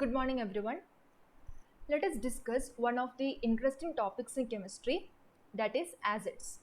Good morning, everyone. Let us discuss one of the interesting topics in chemistry, that is acids.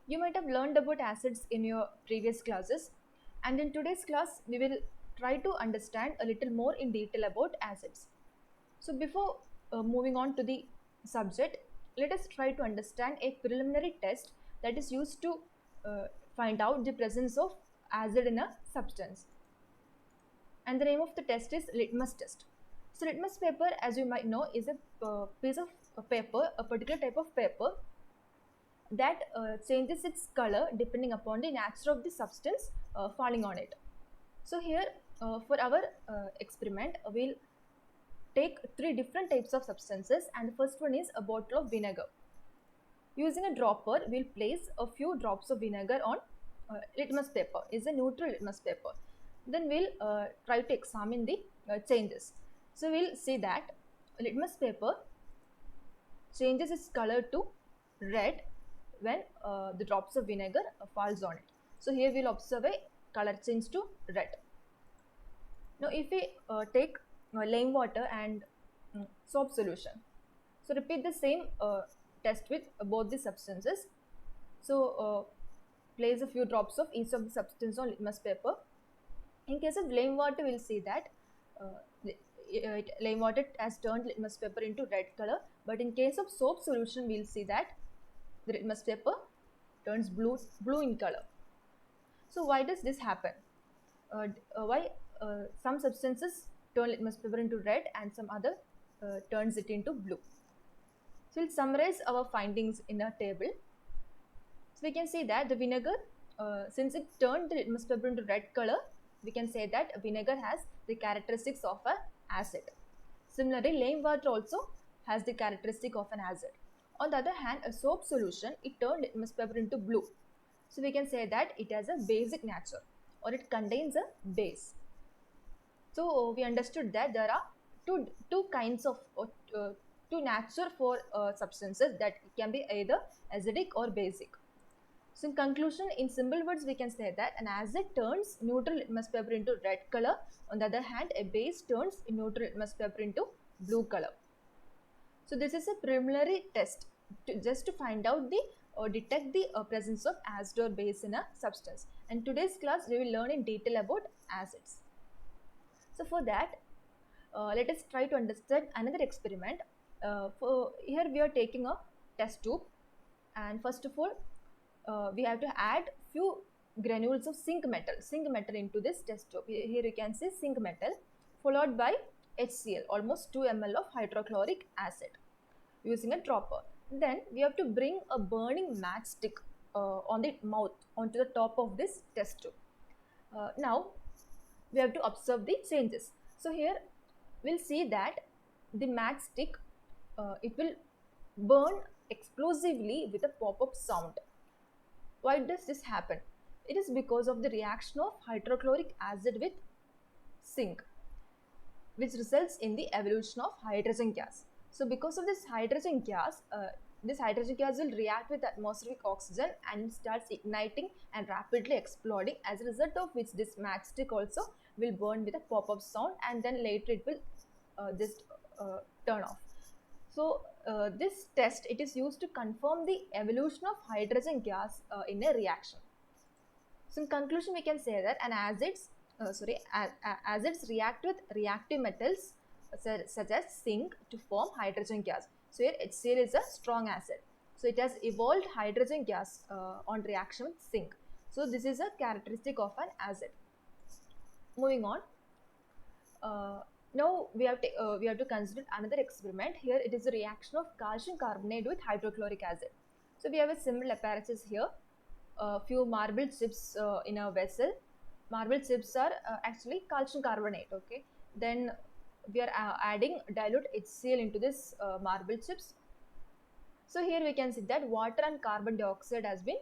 You might have learned about acids in your previous classes, and in today's class, we will try to understand a little more in detail about acids. So, before moving on to the subject, let us try to understand a preliminary test that is used to find out the presence of acid in a substance. And the name of the test is litmus test. So litmus paper, as you might know, is a piece of paper, a particular type of paper that changes its color depending upon the nature of the substance falling on it. So here for our experiment, we'll take three different types of substances, and the first one is a bottle of vinegar. Using a dropper, we'll place a few drops of vinegar on litmus paper. It's a neutral litmus paper. Then we'll try to examine the changes. So we'll see that litmus paper changes its color to red when the drops of vinegar falls on it. So here we'll observe a color change to red. Now if we take lime water and soap solution, so repeat the same test with both the substances. So place a few drops of each of the substance on litmus paper. In case of lime water, we'll see that lime water has turned litmus paper into red color, but in case of soap solution, we'll see that the litmus paper turns blue in color. So why does this happen? Why some substances turn litmus paper into red and some other turns it into blue? So we'll summarize our findings in a table. So we can see that the vinegar, since it turned the litmus paper into red color, we can say that vinegar has the characteristics of an acid. Similarly, lime water also has the characteristic of an acid. On the other hand, a soap solution, it turned litmus paper into blue. So we can say that it has a basic nature, or it contains a base. So we understood that there are two kinds of two nature for substances that can be either acidic or basic. So in conclusion, in simple words, we can say that an acid turns neutral litmus paper into red color. On the other hand, a base turns neutral litmus paper into blue color. So this is a preliminary test just to find out the or detect the presence of acid or base in a substance. And today's class, we will learn in detail about acids. So for that, let us try to understand another experiment. For here we are taking a test tube, and first of all, we have to add few granules of zinc metal into this test tube. Here you can see zinc metal followed by HCl, almost 2 ml of hydrochloric acid using a dropper. Then we have to bring a burning matchstick on the mouth onto the top of this test tube. Now we have to observe the changes. So here we'll see that the matchstick it will burn explosively with a pop-up sound. Why does this happen? It is because of the reaction of hydrochloric acid with zinc, which results in the evolution of hydrogen gas. So because of this hydrogen gas will react with atmospheric oxygen and starts igniting and rapidly exploding, as a result of which this matchstick also will burn with a pop-up sound, and then later it will just turn off. So this test, it is used to confirm the evolution of hydrogen gas in a reaction. So in conclusion, we can say that acids react with reactive metals such as zinc to form hydrogen gas. So here HCl is a strong acid. So it has evolved hydrogen gas on reaction with zinc. So this is a characteristic of an acid. Moving on. Now we have to consider another experiment. Here it is a reaction of calcium carbonate with hydrochloric acid. So we have a similar apparatus here. A few marble chips in a vessel. Marble chips are actually calcium carbonate. Okay. Then we are adding dilute HCl into this marble chips. So here we can see that water and carbon dioxide has been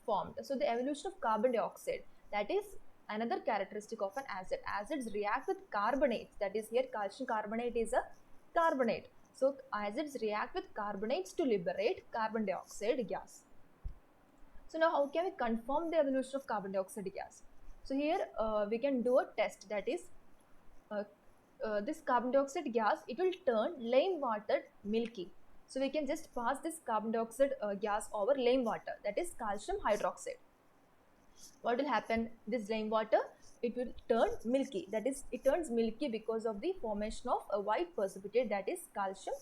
formed. So the evolution of carbon dioxide, that is another characteristic of an acid. Acids react with carbonates, that is here calcium carbonate is a carbonate. So acids react with carbonates to liberate carbon dioxide gas. So now how can we confirm the evolution of carbon dioxide gas? So here we can do a test, that is this carbon dioxide gas, it will turn lime water milky. So we can just pass this carbon dioxide gas over lime water, that is calcium hydroxide. What will happen? This lime water, it will turn milky, that is it turns milky because of the formation of a white precipitate, that is calcium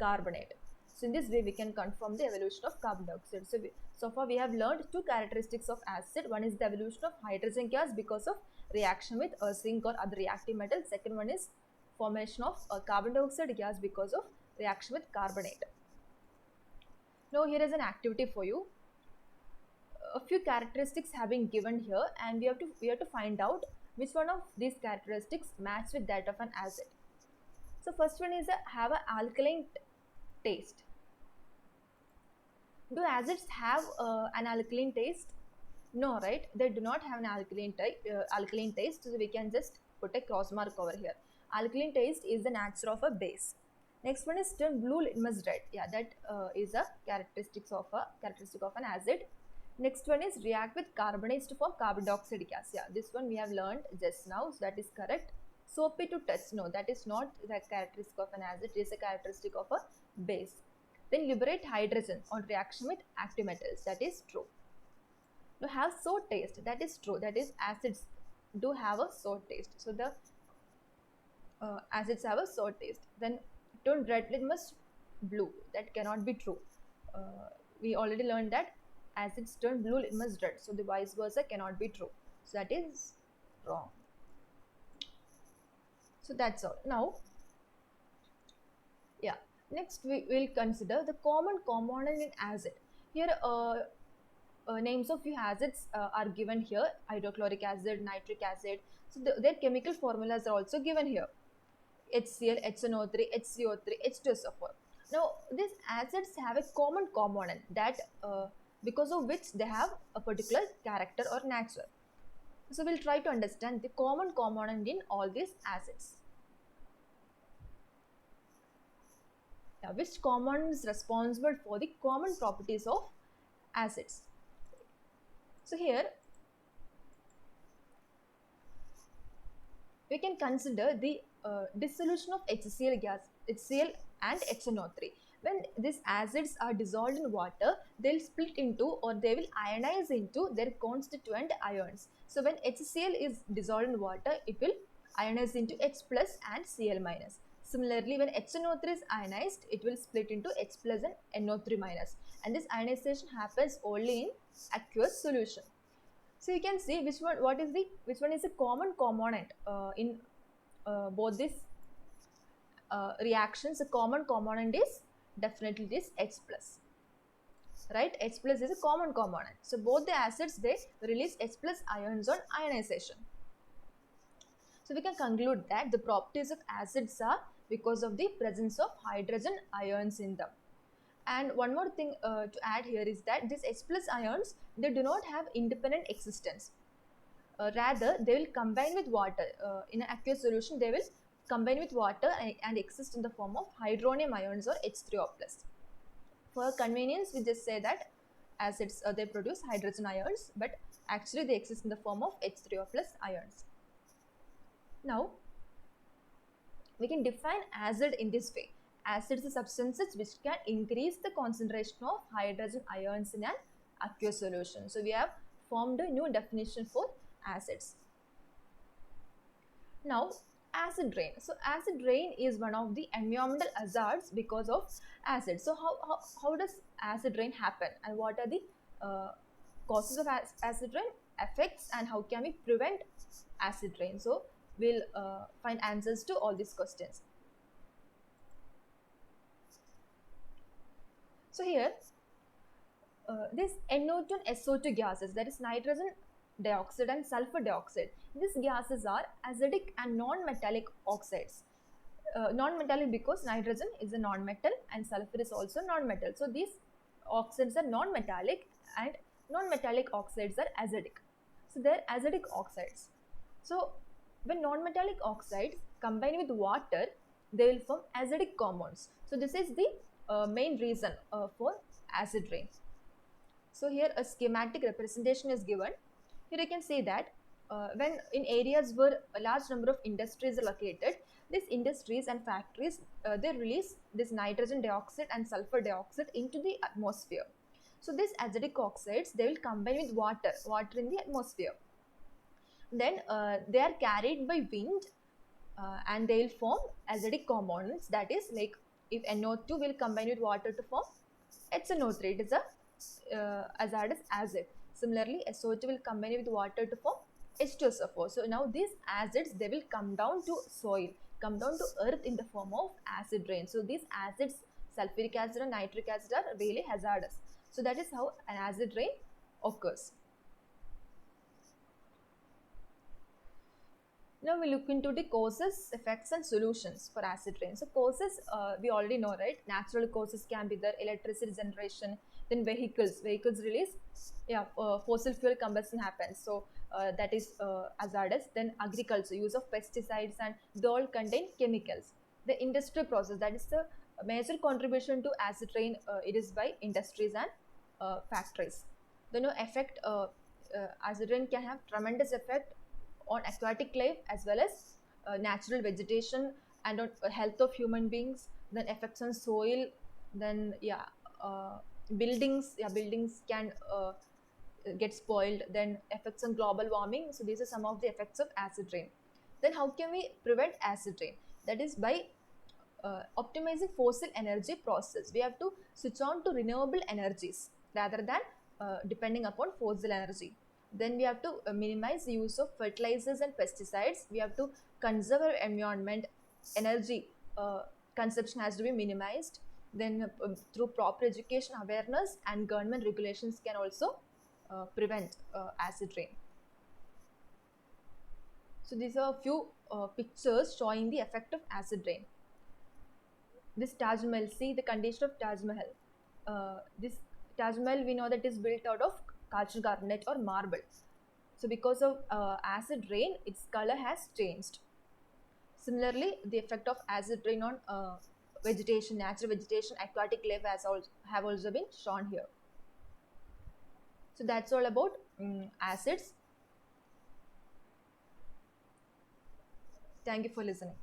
carbonate. So in this way we can confirm the evolution of carbon dioxide. So far we have learned two characteristics of acid. One is the evolution of hydrogen gas because of reaction with zinc or other reactive metal. Second one is formation of carbon dioxide gas because of reaction with carbonate. Now here is an activity for you. A few characteristics have been given here, and we have to find out which one of these characteristics match with that of an acid. So first one is have an alkaline taste. Do acids have an alkaline taste? No, right? They do not have an alkaline taste. So we can just put a cross mark over here. Alkaline taste is the nature of a base. Next one is turn blue litmus red. Yeah, that is a characteristic of an acid. Next one is react with carbonates to form carbon dioxide gas. Yeah, this one we have learned just now, so that is correct. Soapy to touch. No, that is not the characteristic of an acid. It is a characteristic of a base. Then liberate hydrogen on reaction with active metals. That is true. Now have sour taste. That is true. That is acids do have a sour taste. So the acids have a sour taste. Then turn red litmus blue. That cannot be true. We already learned that acids turn blue litmus red. So the vice versa cannot be true. So that is wrong. So that's all. Now, yeah. Next we will consider the common component in acid. Here names of few acids are given here: hydrochloric acid, nitric acid. So their chemical formulas are also given here: HCl, HNO3, HCO3, H2SO4. Now these acids have a common component that because of which they have a particular character or nature. So we'll try to understand the common component in all these acids. Now, which component is responsible for the common properties of acids? So here we can consider the dissolution of HCl gas, HCl and HNO3. When these acids are dissolved in water, they'll split into, or they will ionize into their constituent ions. So when HCl is dissolved in water, it will ionize into H plus and Cl minus. Similarly, when HNO3 is ionized, it will split into H plus and NO3 minus. And this ionization happens only in aqueous solution. So you can see which one is the common component in both these reactions. The common component is definitely this H plus, right? H plus is a common component. So both the acids, they release H plus ions on ionization. So we can conclude that the properties of acids are because of the presence of hydrogen ions in them. And one more thing to add here is that these H plus ions, they do not have independent existence. Rather, they will combine with water. In an aqueous solution, they will combine with water and exist in the form of hydronium ions or H3O+. For convenience, we just say that acids, they produce hydrogen ions, but actually they exist in the form of H3O+ ions. Now, we can define acid in this way. Acids are substances which can increase the concentration of hydrogen ions in an aqueous solution. So we have formed a new definition for acids. Now, acid rain. So acid rain is one of the environmental hazards because of acid. So how does acid rain happen, and what are the causes of acid rain, effects, and how can we prevent acid rain? So we'll find answers to all these questions. So here, this NO2 and SO2 gases, that is nitrogen dioxide and sulfur dioxide, these gases are acidic and non-metallic oxides. Non-metallic because nitrogen is a non-metal and sulfur is also non-metal. So these oxides are non-metallic, and non-metallic oxides are acidic. So they are acidic oxides. So when non-metallic oxides combine with water, they will form acidic compounds. So this is the main reason for acid rain. So here a schematic representation is given. Here you can see that when in areas where a large number of industries are located, These industries and factories, they release this nitrogen dioxide and sulfur dioxide into the atmosphere. So these acidic oxides, they will combine with water in the atmosphere. Then they are carried by wind, and they will form acidic components. That is, like if NO2 will combine with water to form HNO3, it is a hazardous acid. Similarly, SO2 will combine with water to form H2SO4. So now these acids, they will come down to soil, come down to earth in the form of acid rain. So these acids, sulfuric acid and nitric acid, are really hazardous. So that is how an acid rain occurs. Now we look into the causes, effects and solutions for acid rain. So causes, we already know, right? Natural causes can be there, electricity generation, then vehicles release, fossil fuel combustion happens. So that is hazardous. Then agriculture, use of pesticides, and they all contain chemicals. The industrial process, that is the major contribution to acid rain, it is by industries and factories. Then effect, acid rain can have tremendous effect on aquatic life as well as natural vegetation, and on health of human beings. Then effects on soil, then buildings, buildings can get spoiled. Then effects on global warming. So these are some of the effects of acid rain. Then how can we prevent acid rain? That is by optimizing fossil energy process. We have to switch on to renewable energies rather than depending upon fossil energy. Then we have to minimize the use of fertilizers and pesticides. We have to conserve our environment. Energy consumption has to be minimized. Then through proper education, awareness, and government regulations can also prevent acid rain. So these are a few pictures showing the effect of acid rain. This Taj Mahal, see the condition of Taj Mahal. This Taj Mahal, we know that is built out of calcium carbonate or marble. So because of acid rain, its color has changed. Similarly, the effect of acid rain on vegetation, natural vegetation, aquatic life have also been shown here. So that's all about acids. Thank you for listening.